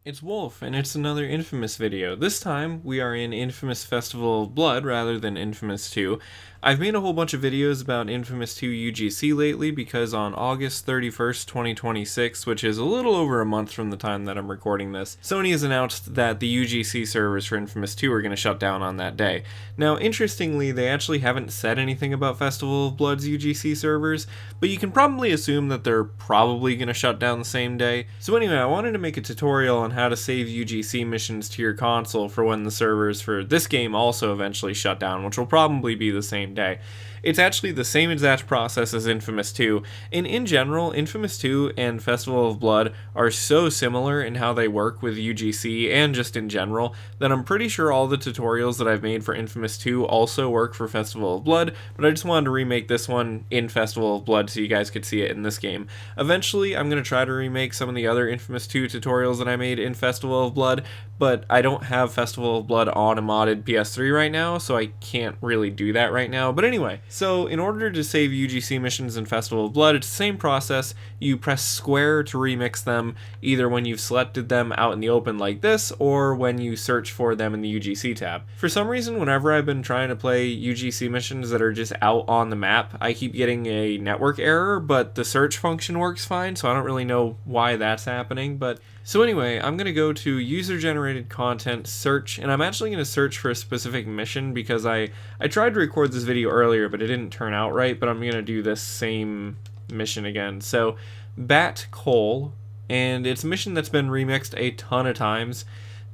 It's Wulf, and it's another inFamous video. This time, we are in inFamous Festival of Blood rather than inFamous 2. I've made a whole bunch of videos about inFamous 2 UGC lately because on August 31st, 2026, which is a little over a month from the time that I'm recording this, Sony has announced that the UGC servers for inFamous 2 are going to shut down on that day. Now, interestingly, they actually haven't said anything about Festival of Blood's UGC servers, but you can probably assume that they're probably going to shut down the same day. So anyway, I wanted to make a tutorial on how to save UGC missions to your console for when the servers for this game also eventually shut down, which will probably be the same day. It's actually the same exact process as inFamous 2, and in general, inFamous 2 and Festival of Blood are so similar in how they work with UGC and just in general that I'm pretty sure all the tutorials that I've made for inFamous 2 also work for Festival of Blood, but I just wanted to remake this one in Festival of Blood so you guys could see it in this game. Eventually, I'm going to try to remake some of the other inFamous 2 tutorials that I made in Festival of Blood, but I don't have Festival of Blood on a modded PS3 right now, so I can't really do that right now. But anyway, so in order to save UGC missions in Festival of Blood, it's the same process. You press square to remix them, either when you've selected them out in the open like this, or when you search for them in the UGC tab. For some reason, whenever I've been trying to play UGC missions that are just out on the map, I keep getting a network error, but the search function works fine, so I don't really know why that's happening. But so anyway, I'm going to go to user-generated content, search, and I'm actually going to search for a specific mission because I tried to record this video earlier, but it didn't turn out right, but I'm going to do this same mission again. So, Bat Coal, and it's a mission that's been remixed a ton of times,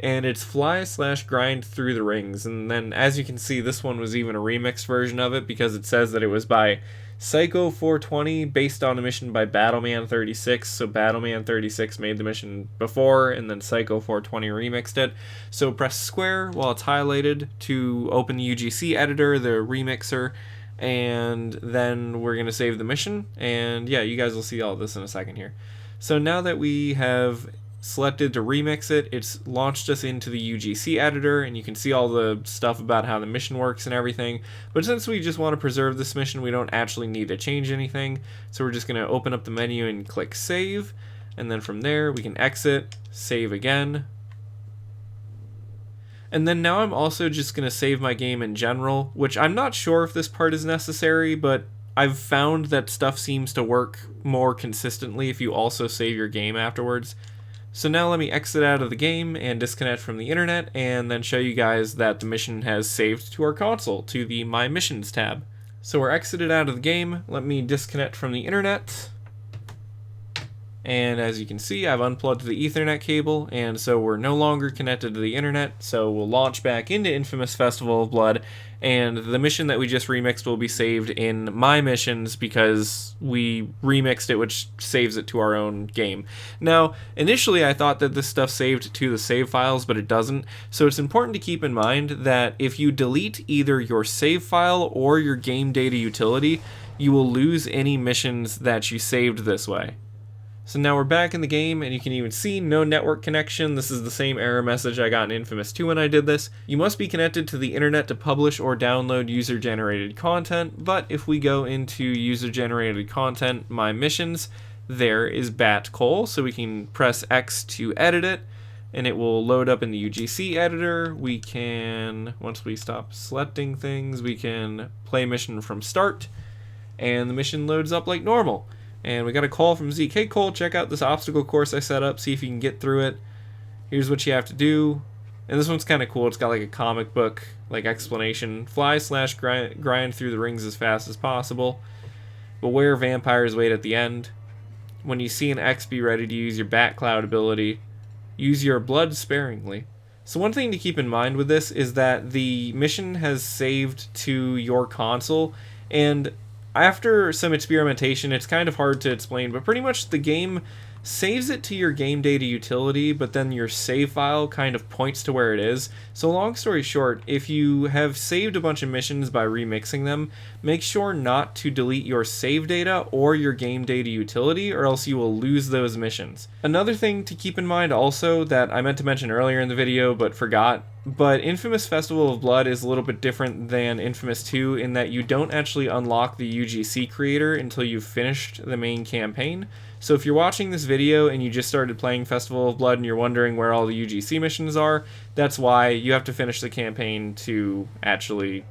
and it's fly/grind through the rings, and then as you can see, this one was even a remixed version of it because it says that it was by Psycho 420 based on a mission by Battleman36. So Battleman36 made the mission before and then Psycho 420 remixed it. So press square while it's highlighted to open the UGC editor, the remixer, and then we're going to save the mission. And yeah, you guys will see all this in a second here. So now that we have selected to remix it, it's launched us into the UGC editor, and you can see all the stuff about how the mission works and everything. But since we just want to preserve this mission, we don't actually need to change anything, so we're just going to open up the menu and click save, and then from there we can exit, save again, and then now I'm also just going to save my game in general, which I'm not sure if this part is necessary, but I've found that stuff seems to work more consistently if you also save your game afterwards. So now let me exit out of the game and disconnect from the internet, and then show you guys that the mission has saved to our console, to the My Missions tab. So we're exited out of the game, let me disconnect from the internet, and as you can see, I've unplugged the Ethernet cable, and so we're no longer connected to the internet, so we'll launch back into inFamous Festival of Blood, and the mission that we just remixed will be saved in My Missions because we remixed it, which saves it to our own game. Now, initially I thought that this stuff saved to the save files, but it doesn't, so it's important to keep in mind that if you delete either your save file or your game data utility, you will lose any missions that you saved this way. So now we're back in the game, and you can even see no network connection. This is the same error message I got in inFamous 2 when I did this. You must be connected to the internet to publish or download user-generated content, but if we go into user-generated content, My Missions, there is Bat Coal, so we can press X to edit it, and it will load up in the UGC editor. We can, once we stop selecting things, we can play mission from start, and the mission loads up like normal. And we got a call from Zeke. Hey Cole, check out this obstacle course I set up, see if you can get through it. Here's what you have to do. And this one's kind of cool. It's got like a comic book like explanation. Fly/grind through the rings as fast as possible. Beware vampires wait at the end. When you see an X, be ready to use your Bat Cloud ability. Use your blood sparingly. So one thing to keep in mind with this is that the mission has saved to your console, and after some experimentation, it's kind of hard to explain, but pretty much the game saves it to your game data utility, but then your save file kind of points to where it is. So long story short, if you have saved a bunch of missions by remixing them, make sure not to delete your save data or your game data utility, or else you will lose those missions. Another thing to keep in mind also that I meant to mention earlier in the video but forgot, But Infamous Festival of Blood is a little bit different than Infamous 2 in that you don't actually unlock the UGC creator until you've finished the main campaign. So if you're watching this video and you just started playing Festival of Blood and you're wondering where all the UGC missions are, that's why you have to finish the campaign to actually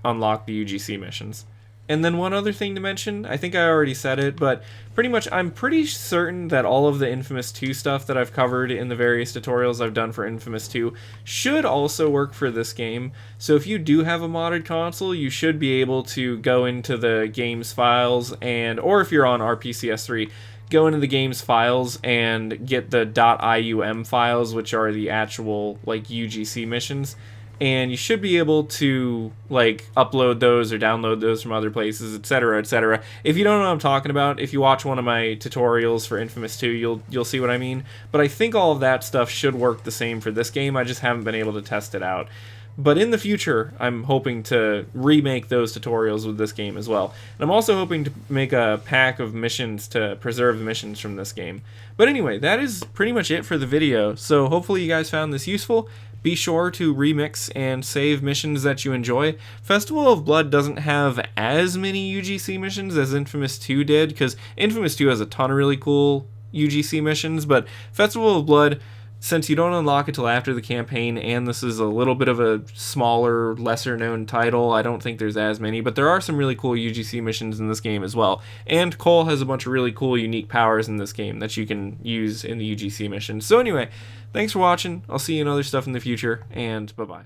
unlock the UGC missions. And then one other thing to mention, I think I already said it, but pretty much I'm pretty certain that all of the Infamous 2 stuff that I've covered in the various tutorials I've done for Infamous 2 should also work for this game. So if you do have a modded console, you should be able to go into the game's files and, or if you're on RPCS3, go into the game's files and get the .ium files, which are the actual like UGC missions. And you should be able to like upload those or download those from other places, etc., etc. If you don't know what I'm talking about, if you watch one of my tutorials for Infamous 2, you'll see what I mean. But I think all of that stuff should work the same for this game. I just haven't been able to test it out. But in the future, I'm hoping to remake those tutorials with this game as well. And I'm also hoping to make a pack of missions to preserve the missions from this game. But anyway, that is pretty much it for the video. So hopefully you guys found this useful. Be sure to remix and save missions that you enjoy. Festival of Blood doesn't have as many UGC missions as Infamous 2 did, because Infamous 2 has a ton of really cool UGC missions, but Festival of Blood, since you don't unlock it till after the campaign, and this is a little bit of a smaller, lesser-known title, I don't think there's as many, but there are some really cool UGC missions in this game as well. And Cole has a bunch of really cool, unique powers in this game that you can use in the UGC missions. So anyway, thanks for watching. I'll see you in other stuff in the future, and bye-bye.